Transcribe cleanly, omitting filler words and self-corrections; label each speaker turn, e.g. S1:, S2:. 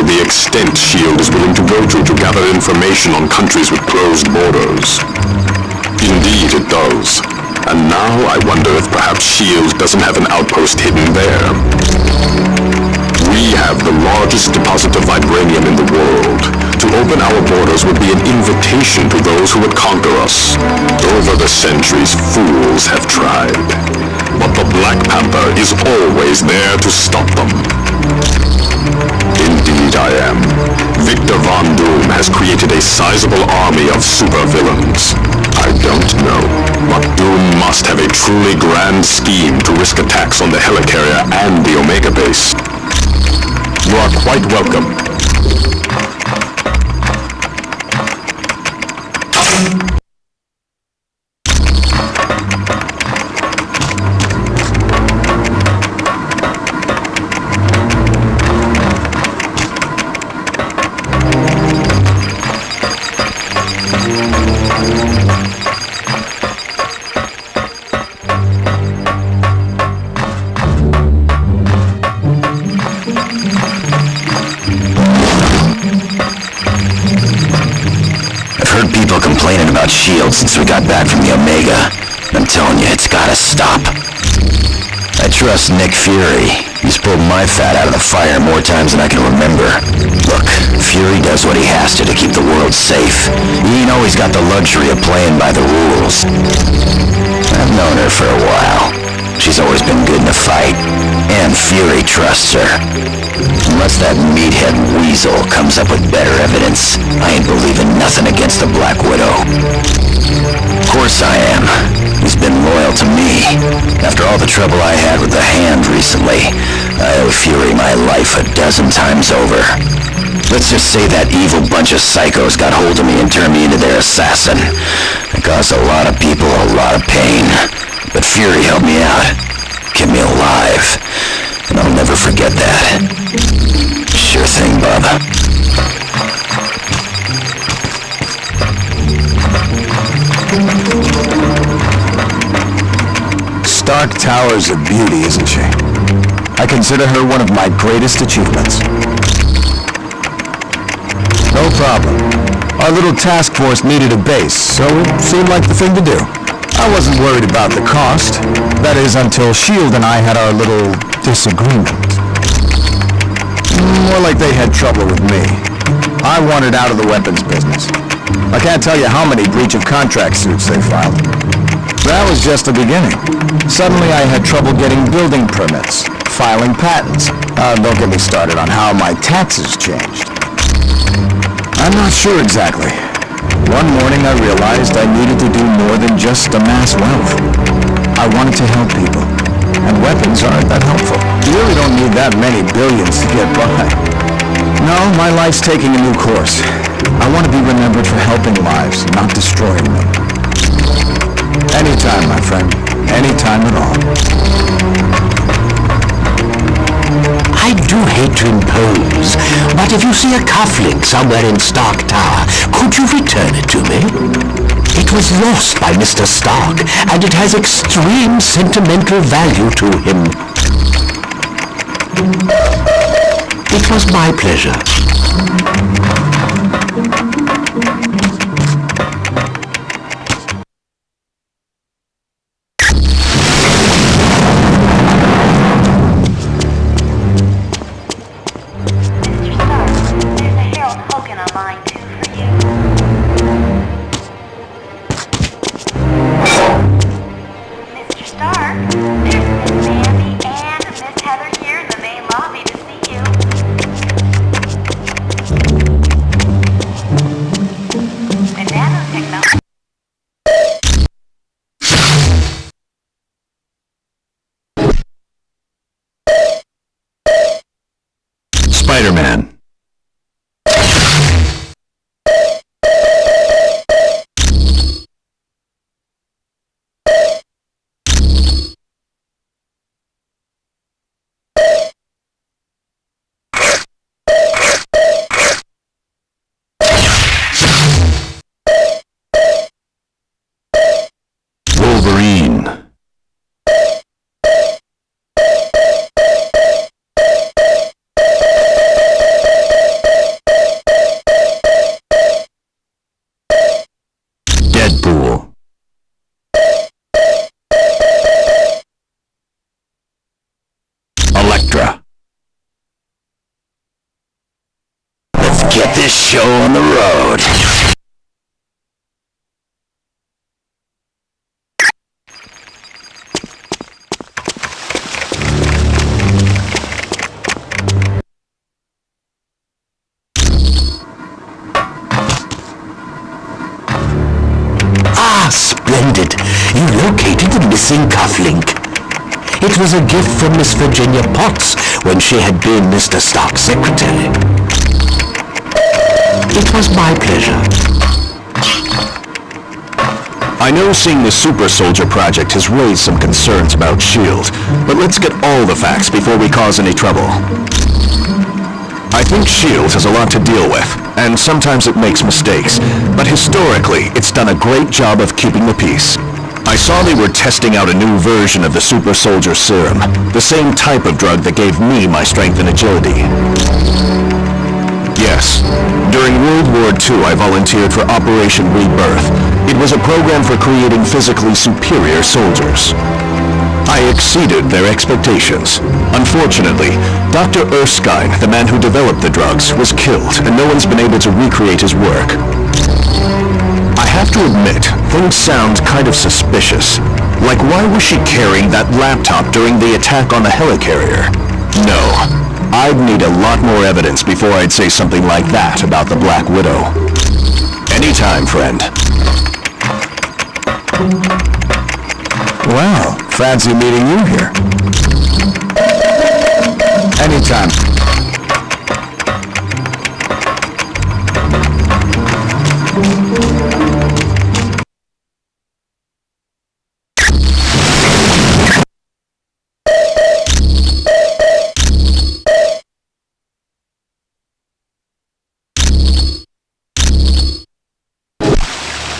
S1: the extent S.H.I.E.L.D. is willing to go to gather information on countries with closed borders. Indeed it does. And now I wonder if perhaps S.H.I.E.L.D. doesn't have an outpost hidden there. We have the largest deposit of vibranium in the world. To open our borders would be an invitation to those who would conquer us. Over the centuries, fools have tried. But the Black Panther is always there to stop them. Indeed I am. Victor Von Doom has created a sizable army of supervillains. I don't know, but Doom must have a truly grand scheme to risk attacks on the helicarrier and the Omega base. You are quite welcome.
S2: Complaining about S.H.I.E.L.D. since we got back from the Omega. I'm telling you, it's gotta stop. I trust Nick Fury. He's pulled my fat out of the fire more times than I can remember. Look, Fury does what he has to keep the world safe. He ain't always got the luxury of playing by the rules. I've known her for a while. She's always been good in a fight, and Fury trusts her. Unless that meathead weasel comes up with better evidence, I ain't believing nothing against the Black Widow. Of course I am. He's been loyal to me. After all the trouble I had with the Hand recently, I owe Fury my life a dozen times over. Let's just say that evil bunch of psychos got hold of me and turned me into their assassin. It caused a lot of people a lot of pain. But Fury helped me out, kept me alive, and I'll never forget that. Sure thing, Bubba.
S3: Stark Tower's a beauty, isn't she? I consider her one of my greatest achievements. No problem. Our little task force needed a base, so it seemed like the thing to do. I wasn't worried about the cost. That is, until S.H.I.E.L.D. and I had our little disagreement. More like they had trouble with me. I wanted out of the weapons business. I can't tell you how many breach of contract suits they filed. That was just the beginning. Suddenly I had trouble getting building permits, filing patents. Don't get me started on how my taxes changed. I'm not sure exactly. One morning I realized I needed to do more than just amass wealth. I wanted to help people, and weapons aren't that helpful. You really don't need that many billions to get by. No, my life's taking a new course. I want to be remembered for helping lives, not destroying them. Anytime, my friend. Anytime at all.
S4: I do hate to impose, but if you see a cufflink somewhere in Stark Tower, could you return it to me? It was lost by Mr. Stark, and it has extreme sentimental value to him. It was my pleasure.
S2: Spider-Man. Wolverine. get this show on the road.
S4: Ah, splendid. You located the missing cufflink. It was a gift from Miss Virginia Potts when she had been Mr. Stark's secretary. It was my pleasure.
S3: I know seeing the Super Soldier project has raised some concerns about S.H.I.E.L.D., but let's get all the facts before we cause any trouble. I think S.H.I.E.L.D. has a lot to deal with, and sometimes it makes mistakes, but historically, it's done a great job of keeping the peace. I saw they were testing out a new version of the Super Soldier Serum, the same type of drug that gave me my strength and agility. Yes, during World War II I volunteered for Operation Rebirth. It was a program for creating physically superior soldiers. I exceeded their expectations. Unfortunately, Dr. Erskine, the man who developed the drugs, was killed, and no one's been able to recreate his work. I have to admit, things sound kind of suspicious. Like, why was she carrying that laptop during the attack on the helicarrier? No, I'd need a lot more evidence before I'd say something like that about the Black Widow. Anytime, friend. Well, fancy meeting you here. Anytime.